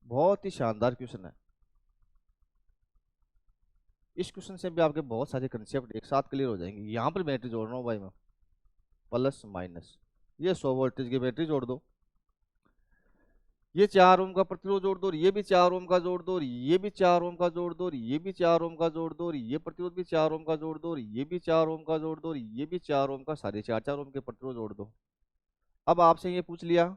बहुत ही शानदार क्वेश्चन है। इस क्वेश्चन से भी आपके बहुत सारे कंसेप्ट एक साथ क्लियर हो जाएंगे। यहाँ पर बैटरी जोड़ रहा हूँ भाई मैं, प्लस माइनस, ये 100 वोल्टेज की बैटरी जोड़ दो, ये 4 ओम का प्रतिरोध जोड़ दो, और ये भी 4 ओम का जोड़ दो, और ये भी 4 ओम का जोड़ दो, और ये भी 4 ओम का जोड़ दो, और ये प्रतिरोध भी 4 ओम का जोड़ दो, और ये भी 4 ओम का जोड़ दो, और ये भी 4 ओम का, सारे 4 ओम के प्रतिरोध जोड़ दो। अब आपसे ये पूछ लिया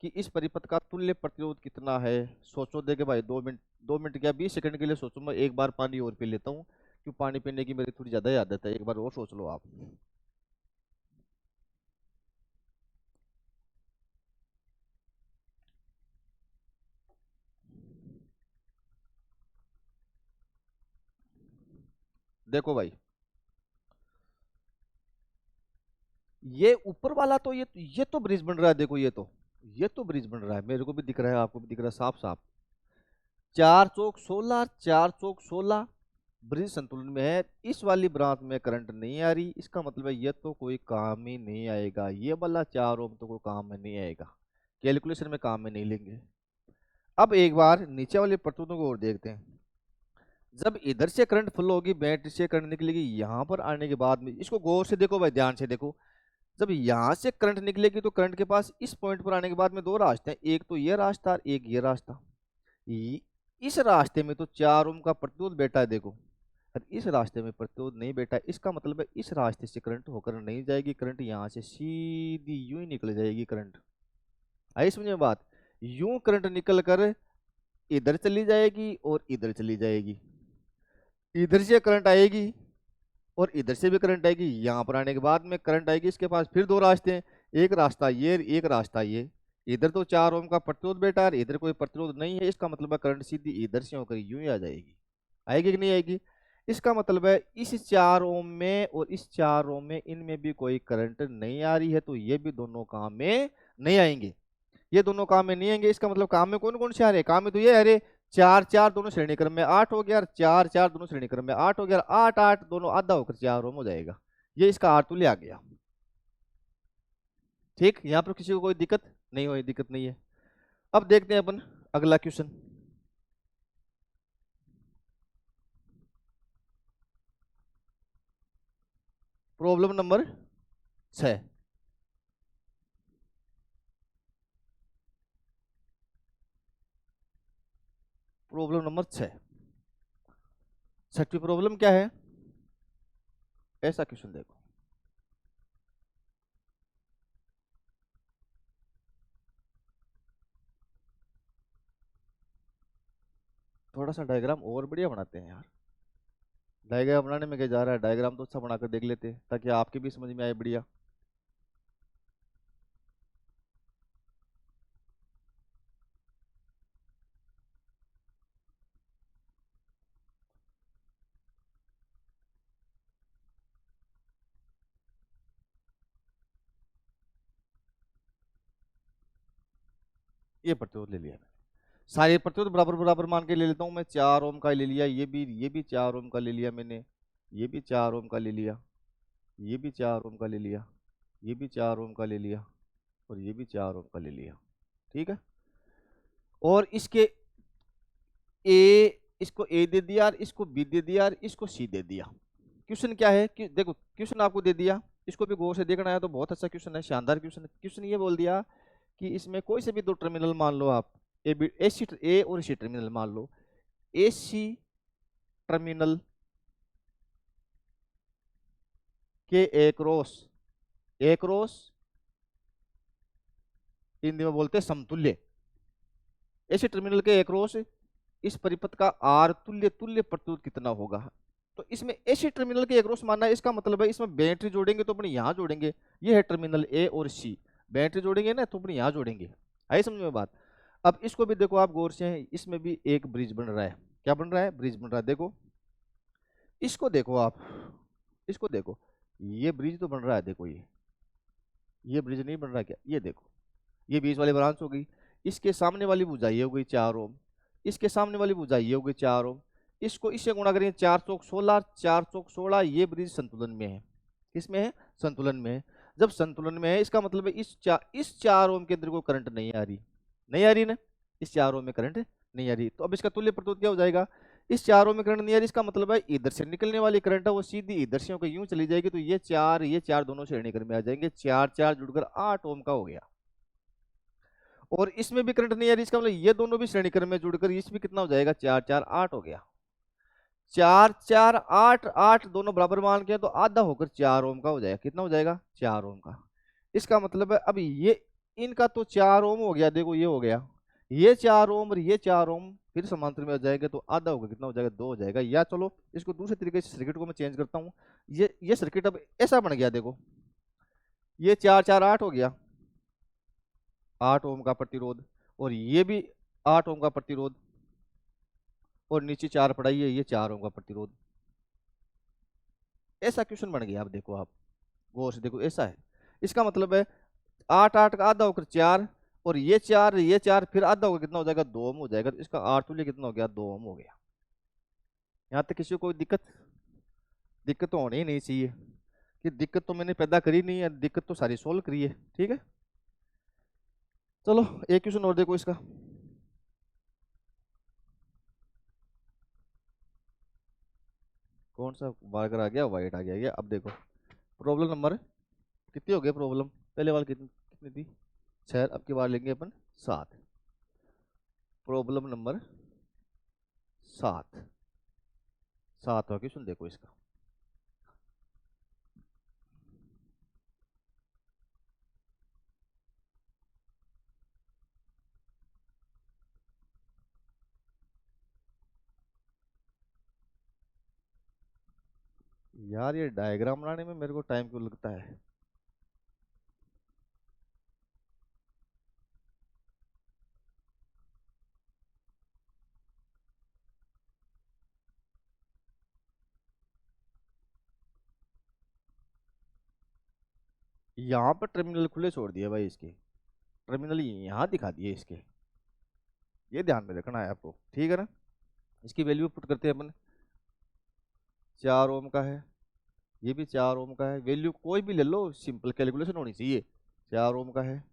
कि इस परिपथ का तुल्य प्रतिरोध कितना है। सोचो देखे भाई, 2 मिनट, 2 मिनट क्या 20 सेकंड के लिए सोचो। मैं एक बार पानी और पी लेता हूँ, क्यों पानी पीने की मेरी थोड़ी ज्यादा ही आदत है। एक बार और सोच लो आप। देखो भाई, ये ऊपर वाला तो ये तो ब्रिज बन रहा है। देखो ये तो ब्रिज बन रहा है, मेरे को भी दिख रहा है, आपको भी दिख रहा है साफ साफ। 4 चौक 16, 4 चौक 16, ब्रिज संतुलन में है। इस वाली ब्रांच में करंट नहीं आ रही, इसका मतलब है ये तो कोई काम ही नहीं आएगा। ये वाला 4 ओम तो कोई काम में नहीं आएगा, कैलकुलेशन में काम में नहीं लेंगे। अब एक बार नीचे वाले प्रतिरोधों को और देखते हैं। जब इधर से करंट फ्लो होगी, बैटरी से करंट निकलेगी, यहाँ पर आने के बाद में इसको गौर से देखो भाई, ध्यान से देखो। जब यहाँ से करंट निकलेगी तो करंट के पास इस पॉइंट पर आने के बाद में दो रास्ते हैं, एक तो ये रास्ता और एक ये रास्ता। ये- इस रास्ते में तो 4 ओम का प्रतिरोध बैठा है देखो, और इस रास्ते में प्रतिरोध नहीं बैठा है। इसका मतलब है इस रास्ते से करंट होकर नहीं जाएगी, करंट यहाँ से सीधी यूं ही निकल जाएगी करंट। आई समझ में बात। यूं करंट निकल कर इधर चली जाएगी और इधर चली जाएगी। इधर से करंट आएगी और इधर से भी करंट आएगी। यहाँ पर आने के बाद में करंट आएगी, इसके पास फिर दो रास्ते हैं, एक रास्ता ये, एक रास्ता ये। इधर तो 4 ओम का प्रतिरोध बेटा है, इधर कोई प्रतिरोध नहीं है। इसका मतलब है करंट सीधी इधर से होकर यूं ही आ जाएगी। आएगी कि नहीं आएगी। इसका मतलब है इस 4 ओम में और इस 4 ओम में, इनमें भी कोई करंट नहीं आ रही है, तो ये भी दोनों काम में नहीं आएंगे। ये दोनों काम में नहीं आएंगे। इसका मतलब काम में कौन कौन से आ रहे हैं, काम में तो ये, अरे 4 4 दोनों श्रेणी क्रम में 8 हो गया, और 4 4 दोनों श्रेणी क्रम में 8 हो गया, 8 8 दोनों आधा होकर 4 ओम हो जाएगा। ये इसका आर तुल्य आ गया। ठीक, यहाँ पर किसी को कोई दिक्कत नहीं हुई, दिक्कत नहीं है। अब देखते हैं अपन अगला question. Problem number 6। Problem number 6, छठी प्रॉब्लम क्या है, ऐसा क्वेश्चन देखो। थोड़ा सा डायग्राम और बढ़िया बनाते हैं यार। डायग्राम बनाने में क्या जा रहा है, डायग्राम तो अच्छा बनाकर देख लेते हैं ताकि आपके भी समझ में आए बढ़िया। ये प्रतिरोध ले लिया मैंने। सारे प्रतिरोध बराबर बराबर मान के ले लेता हूँ मैं। 4 ओम का ले लिया, ये भी 4 ओम का ले लिया मैंने, ये भी 4 ओम का ले लिया, ये भी 4 ओम का ले लिया, ये भी 4 ओम का ले लिया, और ये भी 4 ओम का ले लिया। ठीक है, और इसके ए, इसको ए दे दिया, और इसको बी दे दिया, और इसको सी दे दिया। क्वेश्चन क्या है कि देखो, क्वेश्चन आपको दे दिया, इसको भी गौर से देखना है, तो बहुत अच्छा क्वेश्चन है, शानदार क्वेश्चन है। क्वेश्चन ये बोल दिया कि इसमें कोई से भी दो टर्मिनल मान लो आप, ए और सी टर्मिनल मान लो। ए सी टर्मिनल के एक रोस हिंदी में बोलते हैं समतुल्य। ऐसे टर्मिनल के एक्रॉस इस परिपथ का आर तुल्य प्रतिरोध कितना होगा। तो इसमें ऐसे टर्मिनल के एक्रॉस मानना है, इसका मतलब है इसमें बैटरी जोड़ेंगे तो अपने यहां जोड़ेंगे, ये है टर्मिनल ए और सी, बैटरी जोड़ेंगे ना तो अपने यहां जोड़ेंगे। आई समझ में बात। अब इसको भी देखो आप गौर से, इसमें भी एक ब्रिज बन रहा है। क्या बन रहा है? ब्रिज बन रहा है। देखो इसको देखो आप, इसको देखो, ये ब्रिज तो बन रहा है। देखो ये ब्रिज नहीं बन रहा क्या? ये देखो, ये बीच वाली ब्रांच हो गई, इसके सामने वाली भुजाई हो गई 4 ओम, इसके सामने वाली भुजाई हो गई 4 ओम, इसको इससे गुणा करेंगे 4 चौक 16, 4 चौक 16, ये ब्रिज संतुलन में है। किसमें है? संतुलन में है। जब संतुलन में है इसका मतलब है इस 4 ओम के अंदर कोई करंट नहीं आ रही, नहीं आ रही ना, इस 4 ओम में करंट नहीं आ रही। तो अब इसका तुल्य प्रतिरोध क्या हो जाएगा? इस 4 ओम में करंट नहीं आ रही, इसका मतलब है इधर से निकलने वाली करंट है वो सीधी इधर से होकर यूं चली जाएगी, तो ये 4 दोनों श्रेणी क्रम में आ जाएंगे, 4 4 जुड़कर 8 ओम का हो गया। और इसमें भी करंट नहीं आ रही, इसका मतलब ये दोनों भी श्रेणी क्रम में जुड़कर इसमें कितना हो जाएगा? 4 4 8 हो गया। 4 4 8 8 दोनों बराबर मान के तो आधा होकर 4 ओम का हो जाएगा। कितना हो जाएगा? 4 ओम का। इसका मतलब है अब ये इनका तो 4 ओम हो गया, देखो ये हो गया, ये 4 ओम और ये 4 ओम फिर समांतर में हो जाएगा, तो आधा होगा, कितना हो जाएगा? 2 हो जाएगा। या चलो इसको दूसरे तरीके से सर्किट को मैं चेंज करता हूँ। ये सर्किट अब ऐसा बन गया, देखो ये 4 4 8 हो गया, 8 ओम का प्रतिरोध, और ये भी 8 ओम का प्रतिरोध, और नीचे 4 पड़ा ही है, ये 4 ओम का प्रतिरोध। ऐसा क्वेश्चन बन गया। अब देखो आप गौर से देखो, ऐसा है। इसका मतलब है 8 8 का आधा होकर 4, और ये 4 फिर आधा होकर कितना हो जाएगा? 2 ओम हो जाएगा। तो इसका आर तुल्य कितना हो गया? 2 ओम हो गया। यहाँ तक किसी को कोई दिक्कत तो होनी ही नहीं चाहिए, कि दिक्कत तो मैंने पैदा करी नहीं है, दिक्कत तो सारी सोल्व करी है। ठीक है, चलो एक क्वेश्चन और देखो इसका। कौन सा मार्कर आ गया? व्हाइट आ गया। अब देखो प्रॉब्लम नंबर कितनी हो गई? प्रॉब्लम पहले वाली कितनी कितनी थी? 6। अब की बार लेंगे अपन 7। प्रॉब्लम नंबर 7, 7वां क्वेश्चन देखो इसका। यार ये डायग्राम बनाने में मेरे को टाइम क्यों लगता है? यहाँ पर टर्मिनल खुले छोड़ दिए भाई, इसके टर्मिनल यहाँ दिखा दिए इसके, ये ध्यान में रखना है आपको। ठीक है ना। इसकी वैल्यू पुट करते हैं अपन। 4 ओम का है, ये भी 4 ओम का है, वैल्यू कोई भी ले लो, सिंपल कैलकुलेशन होनी चाहिए। 4 ओम का है,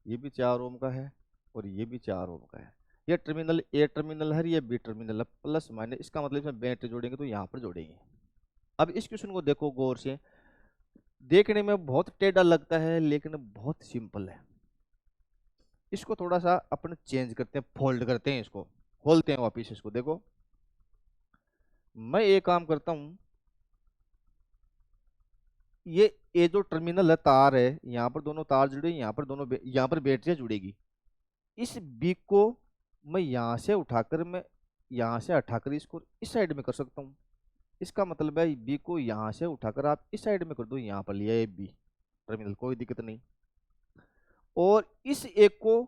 ये भी 4 ओम का है, और ये भी 4 ओम का है। ये टर्मिनल ए टर्मिनल है, ये बी टर्मिनल है, प्लस माइनस, इसका मतलब इसमें बैटरी जोड़ेंगे तो यहाँ पर जोड़ेंगे। अब इस क्वेश्चन को देखो गौर से, देखने में बहुत टेढ़ा लगता है लेकिन बहुत सिंपल है। इसको थोड़ा सा अपन चेंज करते हैं, फोल्ड करते हैं, इसको खोलते हैं वापिस। इसको देखो, मैं एक काम करता हूं, ये जो टर्मिनल है, तार है, यहाँ पर दोनों तार जुड़े, यहाँ पर यहाँ पर बैटरियां जुड़ेगी। इस बी को मैं यहाँ से उठाकर, मैं यहाँ से हटाकर इसको इस साइड में कर सकता हूँ। इसका मतलब है बी को यहाँ से उठाकर आप इस साइड में कर दो, यहाँ पर लिया है बी टर्मिनल, कोई दिक्कत नहीं। और इस एक को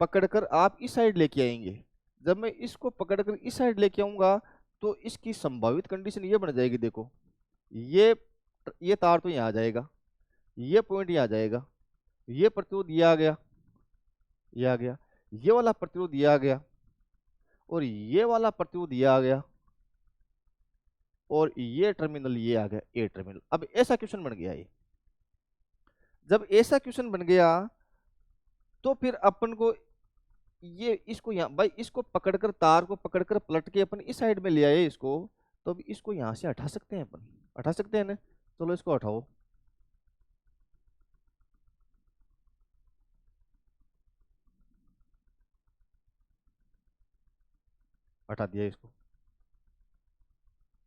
पकड़कर आप इस साइड लेके आएंगे। जब मैं इसको पकड़कर इस साइड लेके आऊंगा तो इसकी संभावित कंडीशन ये बन जाएगी। देखो ये तार तो यहाँ आ जाएगा, ये पॉइंट यहाँ आ जाएगा, ये प्रतिरोध ये आ गया, ये आ गया, ये वाला प्रतिरोध ये आ गया, और ये वाला प्रतिरोध ये आ गया और ये टर्मिनल ये आ गया ए टर्मिनल। अब ऐसा क्वेश्चन बन गया ये। जब ऐसा क्वेश्चन बन गया तो फिर अपन को ये इसको यहाँ भाई इसको पकड़कर तार को पकड़कर पलट के अपन इस साइड में ले आए इसको, तो अब इसको यहां से हटा सकते हैं, अपन हटा सकते हैं ना। चलो इसको हटाओ। हटा दिया इसको,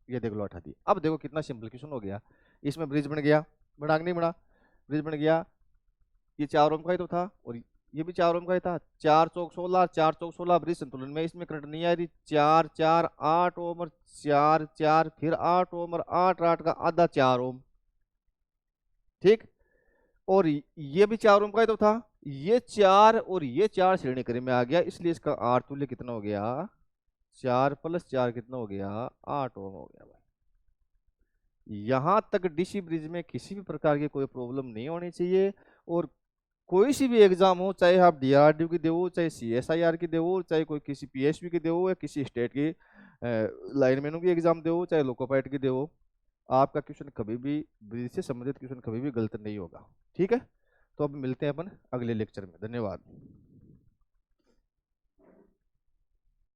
ये देख लो हटा दिया। अब देखो कितना सिंपल क्वेश्चन हो गया। इसमें ब्रिज बन गया, बना कि नहीं बना? ब्रिज बन गया। ये 4 ओम का ही तो था और ये भी 4 ओम का ही था। 4 चौक 16, 4 चौक 16 ब्रिज संतुलन में, इसमें करंट नहीं आ रही। 4 4 8 ओम और 4 4 फिर 8 ओम और 8 8 का आधा 4 ओम। ठीक। और ये भी 4 ओम का ही तो था। ये 4 और ये 4 श्रेणी क्रम में आ गया, इसलिए इसका आर तुल्य कितना हो गया? 4 + 4 कितना हो गया? 8 ओम हो गया भाई। यहां तक डीसी ब्रिज में किसी भी प्रकार की कोई प्रॉब्लम नहीं होनी चाहिए। और कोई सी भी एग्जाम हो, चाहे आप डीआरडीओ की दो, चाहे सीएसआईआर की दो, चाहे कोई किसी पीएसबी की दो, या किसी स्टेट की लाइनमैनों की एग्जाम दो, चाहे लोको पायलट की दो, आपका क्वेश्चन कभी भी ब्रिज से संबंधित क्वेश्चन कभी भी गलत नहीं होगा। ठीक है, तो अब मिलते हैं अपन अगले लेक्चर में। धन्यवाद।